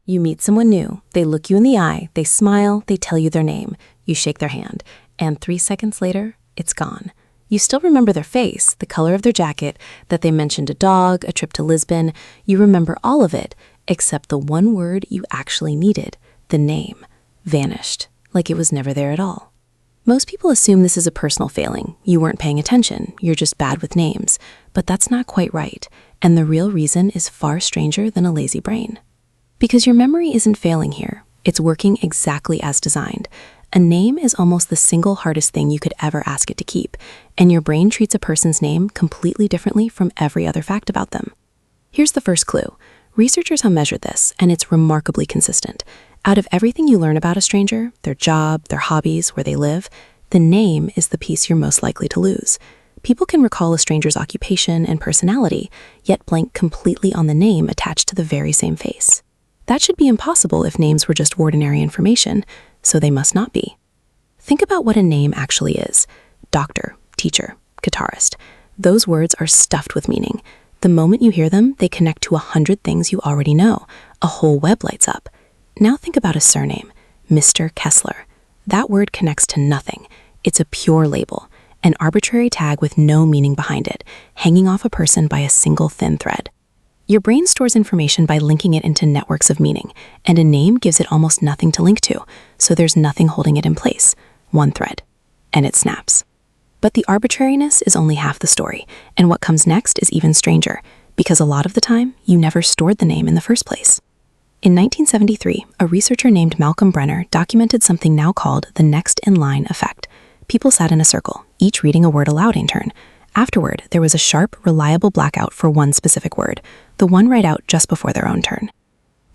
You meet someone new, they look you in the eye, they smile, they tell you their name, you shake their hand, and 3 seconds later, it's gone. You still remember their face, the color of their jacket, that they mentioned a dog, a trip to Lisbon. You remember all of it, except the one word you actually needed, the name, vanished, like it was never there at all. Most people assume this is a personal failing. You weren't paying attention, you're just bad with names. But that's not quite right, and the real reason is far stranger than a lazy brain. Because your memory isn't failing here, it's working exactly as designed. A name is almost the single hardest thing you could ever ask it to keep, and your brain treats a person's name completely differently from every other fact about them. Here's the first clue. Researchers have measured this, and it's remarkably consistent. Out of everything you learn about a stranger, their job, their hobbies, where they live, the name is the piece you're most likely to lose. People can recall a stranger's occupation and personality, yet blank completely on the name attached to the very same face. That should be impossible if names were just ordinary information, so they must not be. Think about what a name actually is. Doctor, teacher, guitarist. Those words are stuffed with meaning. The moment you hear them, they connect to 100 things you already know. A whole web lights up. Now think about a surname, Mr. Kessler. That word connects to nothing. It's a pure label, an arbitrary tag with no meaning behind it, hanging off a person by a single thin thread. Your brain stores information by linking it into networks of meaning, and a name gives it almost nothing to link to, so there's nothing holding it in place. One thread. And it snaps. But the arbitrariness is only half the story, and what comes next is even stranger, because a lot of the time, you never stored the name in the first place. In 1973, a researcher named Malcolm Brenner documented something now called the next-in-line effect. People sat in a circle, each reading a word aloud in turn. Afterward, there was a sharp, reliable blackout for one specific word, the one right out just before their own turn.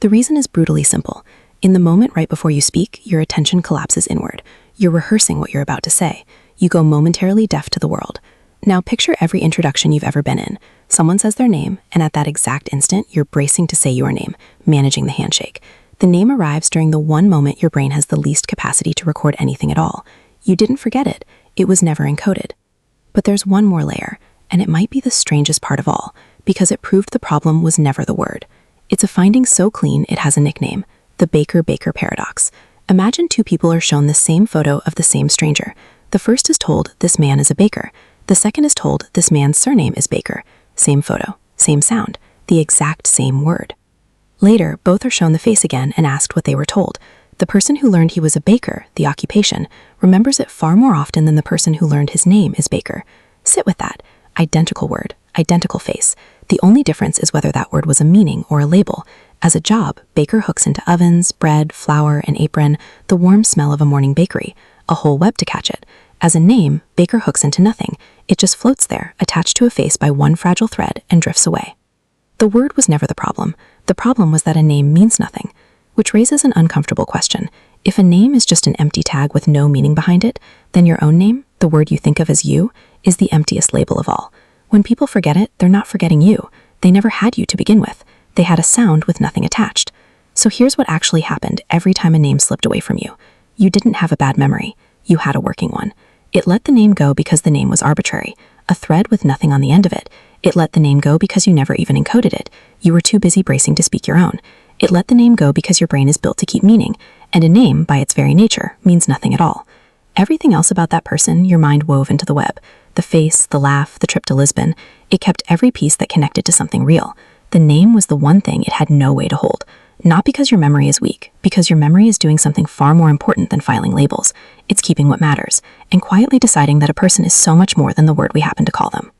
The reason is brutally simple. In the moment right before you speak, your attention collapses inward. You're rehearsing what you're about to say. You go momentarily deaf to the world. Now picture every introduction you've ever been in. Someone says their name, and at that exact instant, you're bracing to say your name, managing the handshake. The name arrives during the one moment your brain has the least capacity to record anything at all. You didn't forget it. It was never encoded. But there's one more layer, and it might be the strangest part of all, because it proved the problem was never the word. It's a finding so clean it has a nickname, the Baker-Baker paradox. Imagine two people are shown the same photo of the same stranger. The first is told, this man is a baker. The second is told, this man's surname is Baker. Same photo, same sound, the exact same word. Later, both are shown the face again and asked what they were told. The person who learned he was a baker, the occupation, remembers it far more often than the person who learned his name is Baker. Sit with that. Identical word, identical face. The only difference is whether that word was a meaning or a label. As a job, Baker hooks into ovens, bread, flour, an apron, the warm smell of a morning bakery, a whole web to catch it. As a name, Baker hooks into nothing. It just floats there, attached to a face by one fragile thread, and drifts away. The word was never the problem. The problem was that a name means nothing. Which raises an uncomfortable question. If a name is just an empty tag with no meaning behind it, then your own name, the word you think of as you, is the emptiest label of all. When people forget it, they're not forgetting you. They never had you to begin with. They had a sound with nothing attached. So here's what actually happened every time a name slipped away from you. You didn't have a bad memory. You had a working one. It let the name go because the name was arbitrary, a thread with nothing on the end of it. It let the name go because you never even encoded it. You were too busy bracing to speak your own. It let the name go because your brain is built to keep meaning, and a name, by its very nature, means nothing at all. Everything else about that person, your mind wove into the web. The face, the laugh, the trip to Lisbon. It kept every piece that connected to something real. The name was the one thing it had no way to hold. Not because your memory is weak, because your memory is doing something far more important than filing labels. It's keeping what matters, and quietly deciding that a person is so much more than the word we happen to call them.